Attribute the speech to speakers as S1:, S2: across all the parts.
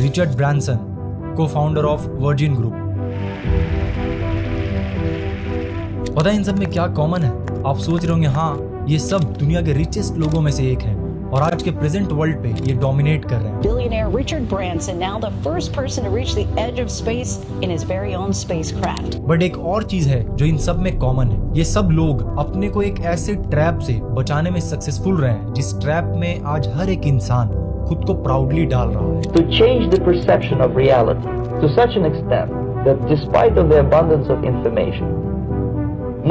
S1: Richard Branson, co-founder of Virgin Group. पता है इन सब में क्या कॉमन है? आप सोच रहे होंगे हाँ ये सब दुनिया के रिचेस्ट लोगों में से एक है और आज के प्रेजेंट वर्ल्ड पे ये डोमिनेट कर रहे हैं।
S2: Billionaire Richard Branson, now the first person to reach the edge of space in his very own spacecraft.
S1: But एक और चीज है जो इन सब में कॉमन है, ये सब लोग अपने को एक ऐसे ट्रैप से बचाने में सक्सेसफुल रहे हैं जिस ट्रैप में आज हर एक इंसान खुद को प्राउडली डाल रहा है।
S3: To change the perception of reality to such an extent that despite of the abundance of information,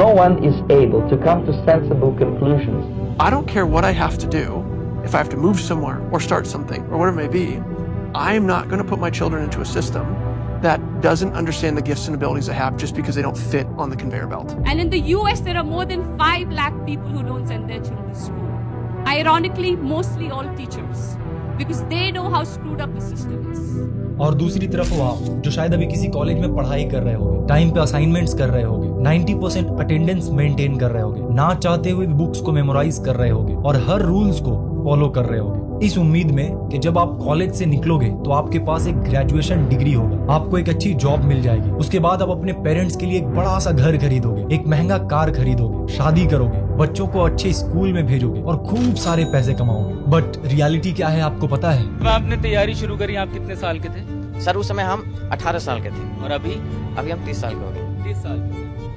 S3: no one is able to come to sensible conclusions.
S4: I don't care what I have to do. If I have to move somewhere or start something or whatever it may be, I'm not going to put my children into a system that doesn't understand the gifts and abilities they have just because they don't fit on the conveyor belt.
S5: And in the US, there are more than 5 lakh people who don't send their children to school. Ironically, mostly all teachers, because they know how screwed up the system is.
S1: और दूसरी तरफ वो आप जो शायद अभी किसी college में पढ़ाई कर रहे होगे, टाइम पे असाइनमेंट्स कर रहे होगे, 90% अटेंडेंस मेंटेन कर रहे होगे, ना चाहते हुए भी बुक्स को मेमोराइज कर रहे होगे और हर रूल्स को फॉलो कर रहे होगे, इस उम्मीद में कि जब आप कॉलेज से निकलोगे तो आपके पास एक ग्रेजुएशन डिग्री होगा, आपको एक अच्छी जॉब मिल जाएगी, उसके बाद आप अपने पेरेंट्स के लिए एक बड़ा सा घर खरीदोगे, एक महंगा कार खरीदोगे, शादी करोगे, बच्चों को अच्छे स्कूल में भेजोगे और खूब सारे पैसे कमाओगे। बट रियलिटी क्या है आपको पता है?
S6: आपने तैयारी शुरू करी, आप कितने साल के थे?
S7: सर उस समय हम 18 साल के थे।
S6: और अभी
S7: हम 30 साल के हो गए।
S6: 30 साल।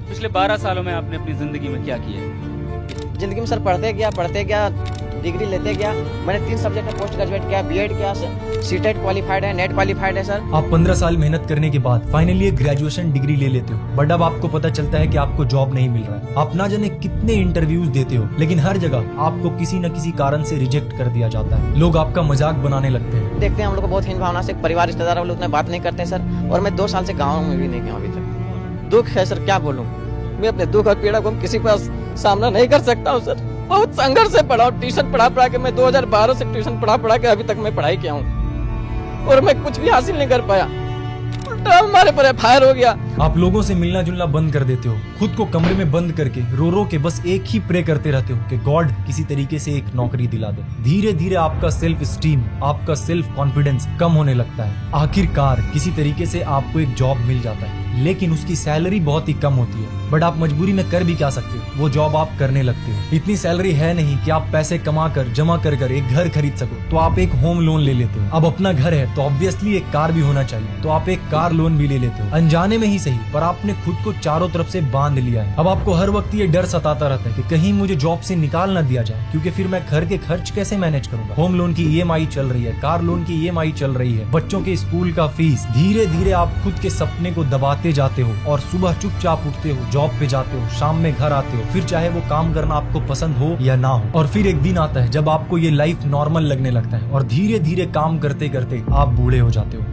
S6: पिछले 12 सालों में आपने अपनी जिंदगी में क्या किया है?
S7: जिंदगी में सर पढ़ते गया, डिग्री लेते गया। मैंने 3 सब्जेक्ट में पोस्ट ग्रेजुएट किया, बीएड किया, सीटेट क्वालिफाइड है, नेट क्वालिफाइड है सर।
S1: आप 15 साल मेहनत करने के बाद फाइनली एक ग्रेजुएशन डिग्री ले लेते हो, बट अब आपको पता चलता है कि आपको जॉब नहीं मिल रहा है। आप ना जाने कितने इंटरव्यूज देते हो, लेकिन हर जगह आपको किसी न किसी कारण से रिजेक्ट कर दिया जाता है। लोग आपका मजाक बनाने लगते हैं।
S7: देखते हैं हम लोग को बहुत हीन भावना से, परिवार रिश्तेदार वाले उतना बात नहीं करते हैं सर। और मैं 2 साल से गाँव में भी नहीं गया अभी तक। दुख है सर, क्या बोलूँ। मैं अपने दुख और पीड़ा को किसी पर सामना नहीं कर सकता हूँ सर। बहुत संघर्ष से पढ़ा, ट्यूशन पढ़ा के मैं 2012 से ट्यूशन पढ़ा के अभी तक मैं पढ़ाई किया हूँ और मैं कुछ भी हासिल नहीं कर पाया। उल्टा हमारे पर फायर हो गया।
S1: आप लोगों से मिलना जुलना बंद कर देते हो, खुद को कमरे में बंद करके रो के बस एक ही प्रे करते रहते हो कि गॉड किसी तरीके से एक नौकरी दिला दे। धीरे धीरे आपका सेल्फ स्टीम, आपका सेल्फ कॉन्फिडेंस कम होने लगता है। आखिरकार किसी तरीके से आपको एक जॉब मिल जाता है, लेकिन उसकी सैलरी बहुत ही कम होती है। बट आप मजबूरी में कर भी क्या सकते हो, वो जॉब आप करने लगते हो। इतनी सैलरी है नहीं कि आप पैसे कमा कर जमा कर एक घर खरीद सको, तो आप एक होम लोन ले लेते हो। अब अपना घर है तो ऑब्वियसली एक कार भी होना चाहिए, तो आप एक कार लोन भी ले लेते हो। अनजाने में ही सही, पर आपने खुद को चारों तरफ से बांध लिया है। अब आपको हर वक्त ये डर सताता रहता है कि कहीं मुझे जॉब से निकाल ना दिया जाए, क्योंकि फिर मैं घर के खर्च कैसे मैनेज करूंगा। होम लोन की ईएमआई चल रही है, कार लोन की ईएमआई चल रही है, बच्चों के स्कूल का फीस। धीरे धीरे आप खुद के सपने को दबाते जाते हो और सुबह चुपचाप उठते हो, जॉब पे जाते हो, शाम में घर आते हो, फिर चाहे वो काम करना आपको पसंद हो या ना हो। और फिर एक दिन आता है जब आपको ये लाइफ नॉर्मल लगने लगता है और धीरे धीरे काम करते करते आप बूढ़े हो जाते हो।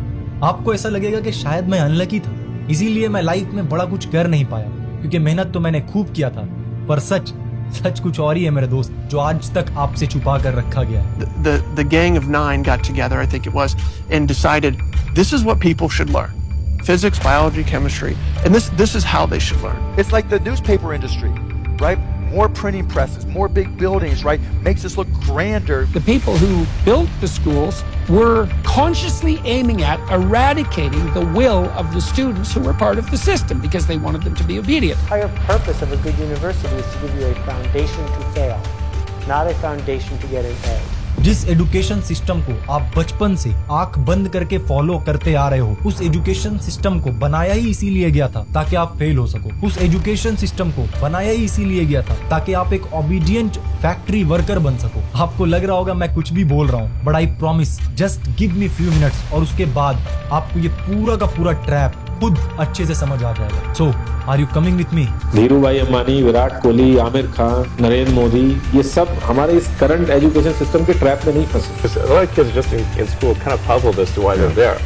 S1: आपको ऐसा लगेगा कि शायद मैं अनलकी था, इसीलिए मैं लाइफ में बड़ा कुछ कर नहीं पाया, क्योंकि मेहनत तो मैंने खूब किया था। पर सच कुछ और ही है मेरे दोस्त, जो आज तक आपसे छुपा कर रखा गया है।
S4: The gang of 9 got together, I think it was, and decided this is what people should learn. Physics, biology, chemistry, and this is how they should learn.
S8: It's like the newspaper industry, right? More printing presses, more big buildings, right? Makes us look grander.
S9: The people who built the schools were consciously aiming at eradicating the will of the students who were part of the system because they wanted them to be obedient.
S10: The entire purpose of a good university is to give you a foundation to fail, not a foundation to get an A.
S1: जिस education system को आप बचपन से आंख बंद करके follow करते आ रहे हो, उस एजुकेशन सिस्टम को बनाया ही इसीलिए गया था ताकि आप फेल हो सको। उस एजुकेशन सिस्टम को बनाया ही इसीलिए गया था ताकि आप एक ओबीडिएंट फैक्ट्री वर्कर बन सको। आपको लग रहा होगा मैं कुछ भी बोल रहा हूँ, but I promise, just give me few minutes और उसके बाद आपको ये पूरा का पूरा ट्रैप खुद अच्छे से समझ आ जाएगा। So are you coming with me?
S11: Dhirubhai Ambani, Virat Kohli, Aamir Khan, Narendra Modi, ये सब हमारे इस करंट एजुकेशन सिस्टम के ट्रैप में नहीं फंसे।
S12: A lot of kids just in school kind of puzzled as to why they're there.